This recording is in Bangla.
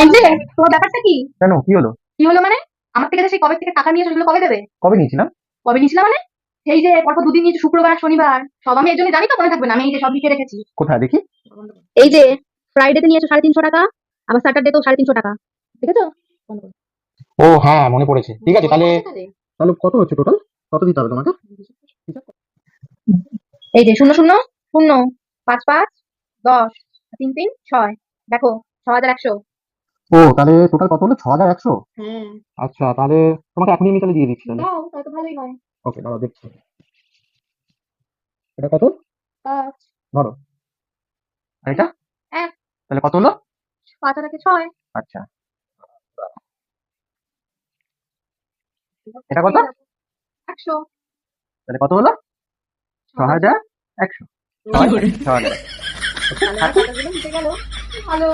এই যে তোমার ব্যাপারটা কি? কেন, কি হলো? কি হলো মানে? আমার থেকে যে সেই কবে থেকে টাকা নিয়ে সেগুলো কবে দেবে? কবে নিয়েছিলাম? কবে নিয়েছিলা মানে? সেই যে পরপর দুদিন নিয়েছো, শুক্রবার আর শনিবার। সব আমি এর জন্য জানি তো, মনে থাকবে না? আমি এই যে সব লিখে রেখেছি। কোথায় দেখি? এই যে ফ্রাইডেতে নিয়েছো 350 টাকা, আবার স্যাটারডেতেও 350 টাকা। দেখেছো? ও হ্যাঁ, মনে পড়েছে। ঠিক আছে, মনে তাহলে পড়েছে তাহলে? তাহলে কত হচ্ছে টোটাল? কত দিতে হবে তোমাকে? এই যে 00 0 5 5 10 3 3 6, দেখো 6100। ও তাহলে টোটাল কত হলো? 6100। হ্যাঁ। আচ্ছা, তাহলে তোমাকে এখনই আমি তাহলে দিয়ে দিচ্ছি তাহলে। দাও, তাহলে তো ভালোই হয়। ওকে, দাঁড়াও দেখছি। এটা কত? 5 ধরো। আর এটা? 1 তাহলে কত হলো? 5 আর 1 6। আচ্ছা, এটা কত? 100। তাহলে কত হলো? 6100। কি 6000। করে? 6000। তাহলে আমার টাকাগুলো মিটে গেল। ভালো।